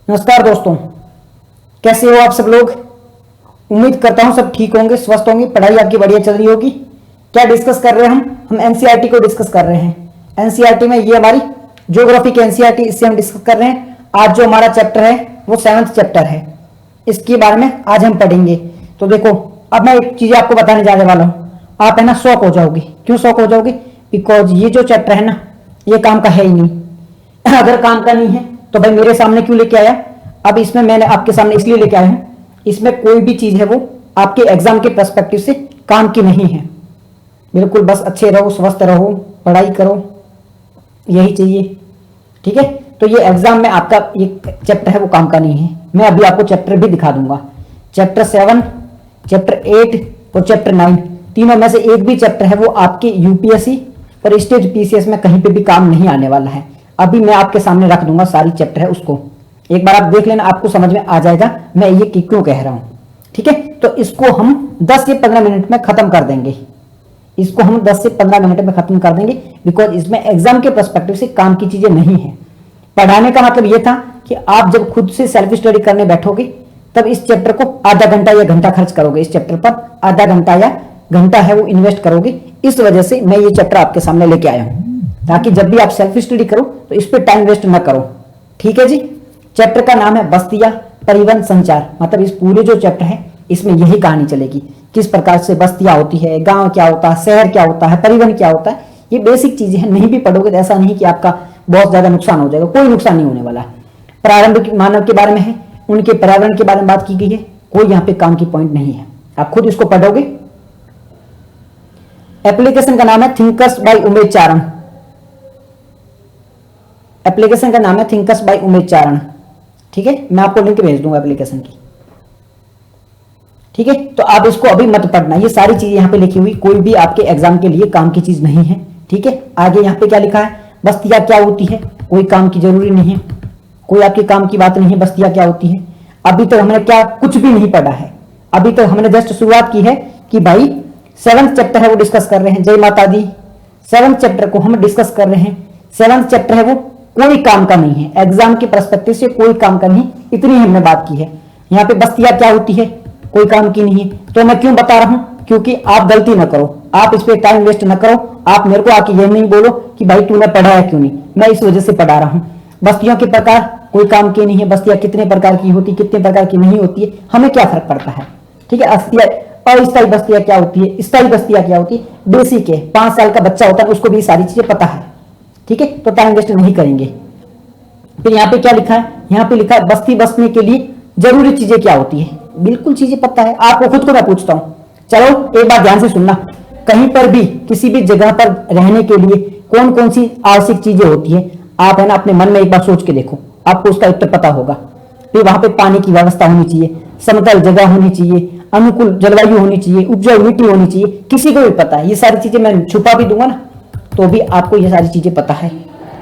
नमस्कार दोस्तों, कैसे हो आप सब लोग। उम्मीद करता हूं सब ठीक होंगे, स्वस्थ होंगे, पढ़ाई आपकी बढ़िया चल रही होगी। क्या डिस्कस कर रहे हैं हम एनसीईआरटी को डिस्कस कर रहे हैं। एनसीईआरटी में ये हमारी ज्योग्राफी की एनसीईआरटी, इससे हम डिस्कस कर रहे हैं। आज जो हमारा चैप्टर है वो 7th चैप्टर है, इसके बारे में आज हम पढ़ेंगे। तो देखो, अब मैं एक चीज आपको बताने जाने वाला हूँ, आप है ना शॉक हो जाओगे। क्यों शॉक हो जाओगे? बिकॉज ये जो चैप्टर है ना, ये काम का है ही नहीं। अगर काम का नहीं है तो भाई मेरे सामने क्यों लेके आया। अब इसमें मैंने आपके सामने इसलिए लेके आया हूं, इसमें कोई भी चीज है वो आपके एग्जाम के पर्सपेक्टिव से काम की नहीं है। बिल्कुल बस अच्छे रहो, स्वस्थ रहो, पढ़ाई करो, यही चाहिए। ठीक है, तो ये एग्जाम में आपका ये चैप्टर है वो काम का नहीं है। मैं अभी आपको चैप्टर भी दिखा दूंगा। चैप्टर 7, चैप्टर 8 और चैप्टर 9, तीनों में से एक भी चैप्टर है वो आपके यूपीएससी और स्टेट पीसीएस में कहीं पे भी काम नहीं आने वाला है। अभी मैं आपके सामने रख दूंगा, सारी चैप्टर है उसको एक बार आप देख लेना, आपको समझ में आ जाएगा मैं ये क्यों कह रहा हूं। ठीक है, तो इसको हम 10 से 15 मिनट में खत्म कर देंगे। इसको हम 10 से 15 मिनट में खत्म कर देंगे, बिकॉज इसमें एग्जाम के पर्सपेक्टिव से काम की चीजें नहीं है। पढ़ाने का मतलब यह था कि आप जब खुद से सेल्फ स्टडी करने बैठोगे तब इस चैप्टर को आधा घंटा या घंटा खर्च करोगे। इस चैप्टर पर आधा घंटा या घंटा है वो इन्वेस्ट करोगे। इस वजह से मैं ये चैप्टर आपके सामने लेके आया हूं, ताकि जब भी आप सेल्फ स्टडी करो तो इस पर टाइम वेस्ट ना करो। ठीक है जी। चैप्टर का नाम है बस्तियां, परिवहन, संचार। मतलब इस पूरे जो चैप्टर है इसमें यही कहानी चलेगी, किस प्रकार से बस्तियां होती है, गांव क्या होता है, शहर क्या होता है, परिवहन क्या होता है। ये बेसिक चीजें हैं, नहीं भी पढ़ोगे तो ऐसा नहीं कि आपका बहुत ज्यादा नुकसान हो जाएगा, कोई नुकसान नहीं होने वाला है। प्रारंभिक मानव के बारे में है, उनके पर्यावरण के बारे में बात की गई है, कोई यहाँ पे काम की पॉइंट नहीं है, आप खुद इसको पढ़ोगे। एप्लीकेशन का नाम है थिंकर्स बाय उमेश चारण। एप्लीकेशन का नाम है थिंकर्स बाय उमेश चारण। ठीक है, मैं आपको लिंक भेज दूंगा एप्लीकेशन की। ठीक है, तो आप इसको अभी मत पढ़ना, ये सारी चीजें यहाँ पे लिखी हुई कोई भी आपके एग्जाम के लिए काम की चीज नहीं है। ठीक है, आगे यहाँ पे क्या लिखा है, बस्तियां क्या होती है, कोई काम की जरूरी नहीं है, कोई आपके काम की बात नहीं है। बस्तियां क्या होती है, अभी तक हमने क्या कुछ भी नहीं पढ़ा है। अभी तक हमने जस्ट शुरुआत की है कि भाई 7th चैप्टर है वो डिस्कस कर रहे हैं। जय माता दी। 7th चैप्टर को हम डिस्कस कर रहे हैं। 7th चैप्टर है वो कोई काम का नहीं है, एग्जाम के पर्सपेक्टिव से कोई काम का नहीं, इतनी हमने बात की है। यहाँ पे बस्तियां क्या होती है, कोई काम की नहीं है। तो मैं क्यों बता रहा हूं, क्योंकि आप गलती ना करो, आप इस पे टाइम वेस्ट ना करो। आप मेरे को आके ये नहीं बोलो कि भाई तूने पढ़ा है क्यों नहीं, मैं इस वजह से पढ़ा रहा हूं। बस्तियों के प्रकार कोई काम की नहीं है, बस्तियां कितने प्रकार की होती, कितने प्रकार की नहीं होती है, हमें क्या फर्क पड़ता है। ठीक है, अस्थायी बस्तियां क्या होती है, स्थायी बस्तियां क्या होती है, बेसिक है। 5 साल का बच्चा होता है उसको भी सारी चीजें पता है। ठीक है, तो टाइम वेस्ट नहीं करेंगे। फिर यहाँ पे क्या लिखा है, यहाँ पे लिखा है बस्ती बसने के लिए जरूरी चीजें क्या होती है। बिल्कुल चीजें पता है आपको, खुद को मैं पूछता हूँ। चलो एक बात ध्यान से सुनना, कहीं पर भी किसी भी जगह पर रहने के लिए कौन कौन सी आवश्यक चीजें होती है, आप है ना अपने मन में एक बार सोच के देखो, आपको उसका उत्तर पता होगा। फिर वहां पे पानी की व्यवस्था होनी चाहिए, समतल जगह होनी चाहिए, अनुकूल जलवायु होनी चाहिए, उपजाऊ मिट्टी होनी चाहिए, किसी को भी पता है। ये सारी चीजें मैं छुपा भी दूंगा ना तो भी आपको ये सारी चीजें पता है।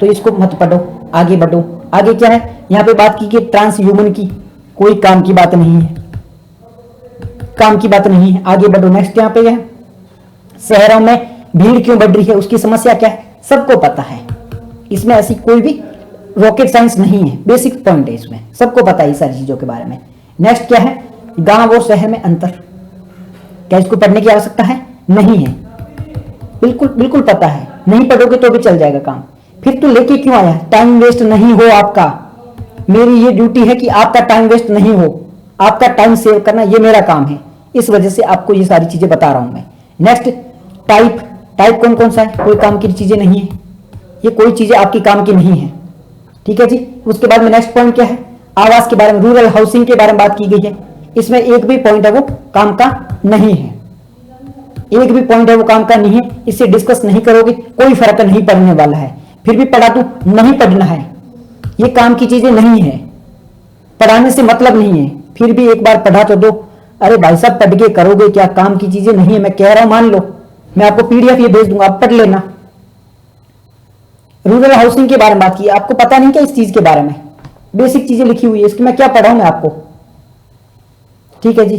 तो इसको मत पढ़ो, आगे बढ़ो। आगे क्या है, यहाँ पे बात की कि ट्रांस ह्यूमन की, कोई काम की बात नहीं है, काम की बात नहीं है। आगे बढ़ो। नेक्स्ट यहाँ पे है शहरों में भीड़ क्यों बढ़ रही है, उसकी समस्या क्या है, सबको पता है। इसमें ऐसी कोई भी रॉकेट साइंस नहीं है, बेसिक पॉइंट है इसमें, सबको पता है इस सारी चीजों के बारे में। नेक्स्ट क्या है, गांव और शहर में अंतर, क्या इसको पढ़ने की आवश्यकता है, नहीं है, बिल्कुल बिल्कुल पता है, नहीं पढ़ोगे तो भी चल जाएगा काम। फिर तू लेके क्यों आया, टाइम वेस्ट नहीं हो आपका। मेरी ये ड्यूटी है कि आपका टाइम वेस्ट नहीं हो, आपका टाइम सेव करना ये मेरा काम है, इस वजह से आपको ये सारी चीजें बता रहा हूं मैं। नेक्स्ट टाइप, टाइप कौन कौन सा है, कोई काम की चीजें नहीं है, ये कोई चीजें आपकी काम की नहीं है। ठीक है जी। उसके बाद में नेक्स्ट पॉइंट क्या है, आवास के बारे में, रूरल हाउसिंग के बारे में बात की गई है। इसमें एक भी पॉइंट है वो काम का नहीं है, एक भी पॉइंट है वो काम का नहीं है। इससे डिस्कस नहीं करोगे कोई फर्क नहीं पड़ने वाला है। फिर भी पढ़ा तू, नहीं पढ़ना है, ये काम की चीजें नहीं है, पढ़ाने से मतलब नहीं है। फिर भी एक बार पढ़ा तो दो। अरे भाई साहब पढ़ के करोगे क्या, काम की चीजें नहीं है, मैं कह रहा हूं मान लो, मैं आपको पीडीएफ ये भेज दूंगा, आप पढ़ लेना। रूरल हाउसिंग के बारे में बात की, आपको पता नहीं क्या इस चीज के बारे में, बेसिक चीजें लिखी हुई है, इसकी मैं क्या पढ़ाऊं मैं आपको। ठीक है जी।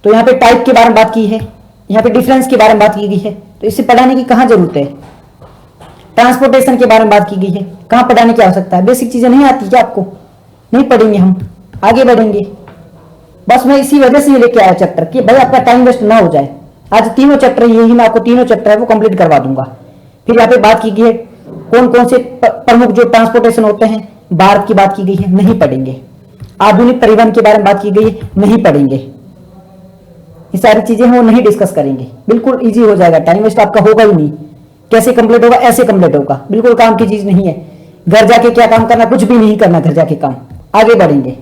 तो यहाँ पे टाइप के बारे में बात की है, यहाँ पे डिफरेंस के बारे में बात की गई है, तो इससे पढ़ाने की कहां जरूरत है। ट्रांसपोर्टेशन के बारे में बात की गई है, कहां पढ़ाने की आवश्यकता है, बेसिक चीजें नहीं आती क्या आपको। नहीं पढ़ेंगे, हम आगे बढ़ेंगे। बस मैं इसी वजह से ये लेके आया चैप्टर कि भाई आपका टाइम वेस्ट ना हो जाए। आज तीनों चैप्टर यही, मैं आपको तीनों चैप्टर है वो कंप्लीट करवा दूंगा। फिर यहाँ पे बात की गई है कौन कौन से प्रमुख जो ट्रांसपोर्टेशन होते हैं, भारत की बात की गई है, नहीं पढ़ेंगे। आधुनिक परिवहन के बारे में बात की गई है, नहीं पढ़ेंगे। ये सारी चीजें हम वो नहीं डिस्कस करेंगे, बिल्कुल इजी हो जाएगा, टाइम वेस्ट आपका होगा ही नहीं। कैसे कंप्लीट होगा, ऐसे कंप्लीट होगा, बिल्कुल काम की चीज नहीं है। घर जाके क्या काम करना, कुछ भी नहीं करना, घर जाके काम, आगे बढ़ेंगे।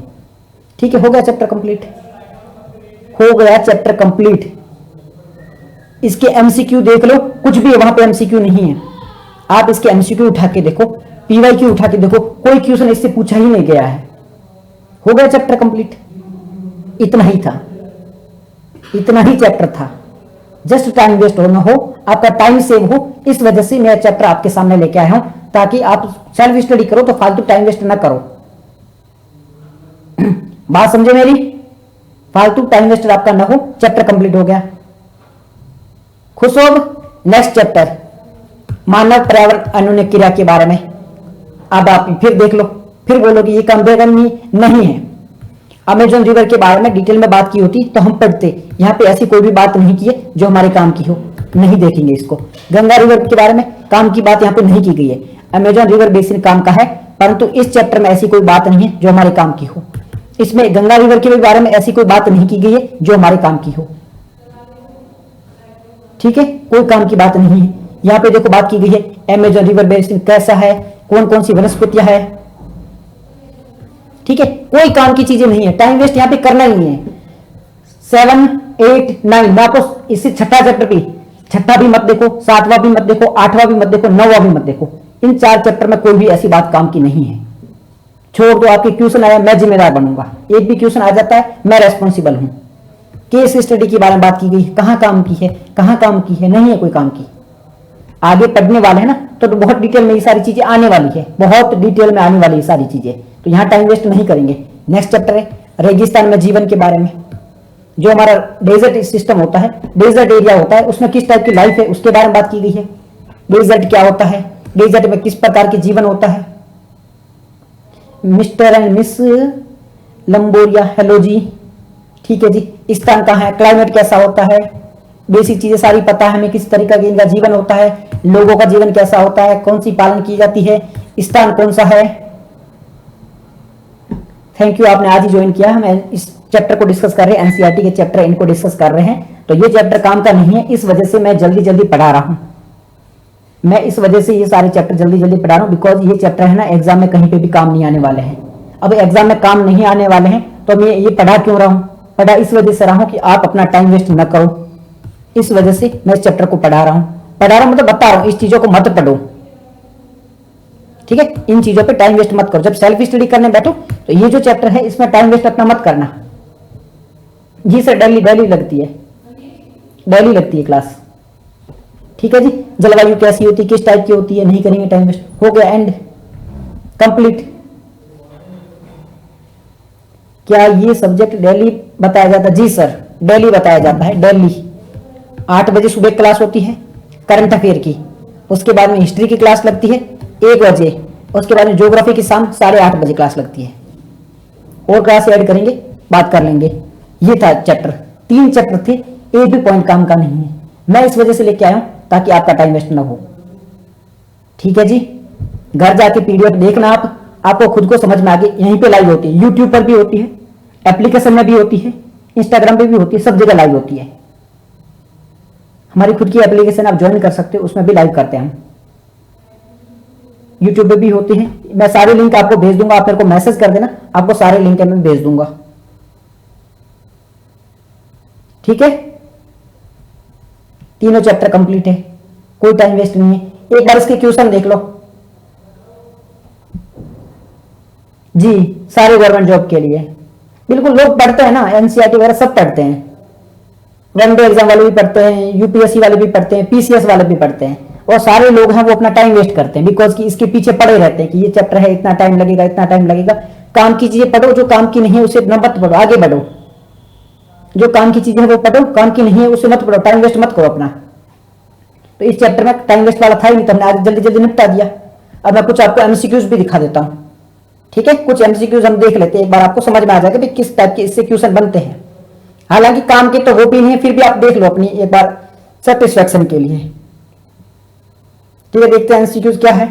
ठीक है, हो गया चैप्टर कंप्लीट, हो गया चैप्टर कंप्लीट। इसके एमसीक्यू देख लो, कुछ भी वहां पे एमसीक्यू नहीं है। आप इसके एमसीक्यू उठा के देखो, पीवाईक्यू उठा के देखो, कोई क्वेश्चन इससे पूछा ही नहीं गया है। हो गया चैप्टर कंप्लीट, इतना ही था, इतना ही चैप्टर था। जस्ट टाइम वेस्ट हो ना हो, आपका टाइम सेव हो, इस वजह से मैं चैप्टर आपके सामने लेके आया हूं, ताकि आप सेल्फ स्टडी करो तो फालतू टाइम वेस्ट ना करो। बात समझे मेरी, फालतू टाइम वेस्ट आपका ना हो। चैप्टर कंप्लीट हो गया, खुश हो। नेक्स्ट चैप्टर मानव पर्यावरण अनुन्य क्रिया के बारे में। अब आप फिर देख लो, फिर बोलोगे ये कंपेयर नहीं है। अमेजोन रिवर के बारे में डिटेल में बात की होती तो हम पढ़ते, यहाँ पे ऐसी कोई भी बात नहीं की है जो हमारे काम की हो, नहीं देखेंगे इसको। गंगा रिवर के बारे में काम की बात यहाँ पे नहीं की गई है। अमेजोन रिवर बेसिन काम का है, परंतु इस चैप्टर में ऐसी कोई बात नहीं है जो हमारे काम की हो। इसमें गंगा रिवर के बारे में ऐसी कोई बात नहीं की गई है जो हमारे काम की हो। ठीक है, कोई काम की बात नहीं है। यहाँ पे देखो बात की गई है अमेजोन रिवर बेसिन कैसा है, कौन कौन सी वनस्पतियां है। ठीक है, कोई काम की चीजें नहीं है, टाइम वेस्ट यहाँ पे करना ही नहीं है। 7, 8, 9 मैं आपको इससे छठा चैप्टर भी, छठा भी मत देखो, सातवां भी मत देखो, आठवां भी मत देखो, नौवां भी मत देखो। इन 4 चैप्टर में कोई भी ऐसी बात काम की नहीं है। छोड़ दो, आपके क्वेश्चन आया मैं जिम्मेदार बनूंगा, एक भी क्वेश्चन आ जाता है मैं रेस्पॉन्सिबल हूं। केस स्टडी के बारे में बात की गई, कहां काम की है, कहां काम की है, नहीं है कोई काम की। आगे पढ़ने वाले हैं ना, तो बहुत डिटेल में ये सारी चीजें आने वाली है, बहुत डिटेल में आने वाली है सारी चीजें, तो यहाँ टाइम वेस्ट नहीं करेंगे। नेक्स्ट चैप्टर है रेगिस्तान में जीवन के बारे में। जो हमारा डेजर्ट सिस्टम होता है, डेजर्ट एरिया होता है, उसमें किस टाइप की लाइफ है उसके बारे में बात की गई है। डेजर्ट क्या होता है, डेजर्ट में किस प्रकार के जीवन होता है। मिस्टर एंड मिस लंबोरिया, हेलो जी, ठीक है जी। स्थान कहाँ है, क्लाइमेट कैसा होता है, बेसिक चीजें सारी पता है हमें, किस तरीका का इनका जीवन होता है, लोगों का जीवन कैसा होता है, कौन सी पालन की जाती है, स्थान कौन सा है। थैंक यू, आपने आज ही ज्वाइन किया। हम इस चैप्टर को डिस्कस कर रहे हैं, एनसीईआरटी के चैप्टर इनको डिस्कस कर रहे हैं, तो ये चैप्टर काम का नहीं है, इस वजह से मैं जल्दी जल्दी पढ़ा रहा हूं। मैं इस वजह से ये सारे चैप्टर जल्दी जल्दी पढ़ा रहा हूं, बिकॉज ये चैप्टर है ना एग्जाम में कहीं पे भी काम नहीं आने वाले हैं। अब एग्जाम में काम नहीं आने वाले हैं तो मैं ये पढ़ा क्यों रहा हूं, पढ़ा इस वजह से रहा हूं कि आप अपना टाइम वेस्ट न करो, इस वजह से मैं इस चैप्टर को पढ़ा रहा हूं मतलब बता रहा हूं, इस चीजों को मत पढ़ो। ठीक है, इन चीजों पे टाइम वेस्ट मत करो। जब सेल्फ स्टडी करने बैठो तो ये जो चैप्टर है इसमें टाइम वेस्ट अपना मत करना। जी सर, डेली लगती है, डेली लगती है क्लास। ठीक है जी। जलवायु कैसी होती है, किस टाइप की होती है, नहीं करेंगे टाइम वेस्ट। हो गया, एंड कंप्लीट। क्या ये सब्जेक्ट डेली बताया जाता है? जी सर, डेली बताया जाता है, डेली 8 बजे सुबह क्लास होती है करंट अफेयर की, उसके बाद में हिस्ट्री की क्लास लगती है 1 बजे, उसके बाद में ज्योग्राफी की शाम 8:30 बजे क्लास लगती है। और क्लास ऐड करेंगे, बात कर लेंगे। ये था चैप्टर, 3 चैप्टर थे, एक भी पॉइंट काम का नहीं है। मैं इस वजह से लेके आया हूं ताकि आपका टाइम वेस्ट ना हो। ठीक है जी, घर जाके पीडीएफ देखना, आपको खुद को समझ में आ गई। यहीं पे लाइव होती है, यूट्यूब पर भी होती है, एप्लीकेशन में भी होती है, इंस्टाग्राम पे भी होती है, सब जगह लाइव होती है। हमारी खुद की एप्लीकेशन आप ज्वाइन कर सकते हो, उसमें भी लाइव करते हैं हम। यूट्यूब पे भी होती है, मैं सारे लिंक आपको भेज दूंगा, आप मेरे को मैसेज कर देना, आपको सारे लिंक मैं भेज दूंगा। ठीक है, तीनों चैप्टर कंप्लीट है, कोई टाइम वेस्ट नहीं है। एक बार इसके क्वेश्चन देख लो जी, सारे गवर्नमेंट जॉब के लिए। बिल्कुल, लोग पढ़ते हैं ना, एनसीईआरटी वगैरह सब पढ़ते हैं, वनडे एग्जाम वाले भी पढ़ते हैं, यूपीएससी वाले भी पढ़ते हैं, पीसीएस वाले भी पढ़ते हैं, और सारे लोग हैं वो अपना टाइम वेस्ट करते हैं, बिकॉज कि इसके पीछे पड़े रहते हैं कि ये चैप्टर है, इतना टाइम लगेगा, इतना टाइम लगेगा। काम की चीजें पढ़ो, जो काम की नहीं है उसे न मत पढ़ो, आगे बढ़ो। जो काम की चीजें है वो पढ़ो, काम की नहीं है उसे मत पढ़ो, टाइम वेस्ट मत करो अपना। तो इस चैप्टर में टाइम वेस्ट वाला था ही नहीं, तो हमने आज जल्दी जल्दी निपटा दिया। अब मैं कुछ आपको एमसीक्यूज भी दिखा देता हूं। ठीक है, कुछ एमसीक्यूज हम देख लेते हैं, एक बार आपको समझ में आ जाएगा कि किस टाइप के इससे क्वेश्चन बनते हैं। हालांकि काम के तो वो भी नहीं है, फिर भी आप देख लो अपनी एक बार सेटिस्फेक्शन के लिए। ठीक है, देखते हैं एमसीक्यूज क्या है।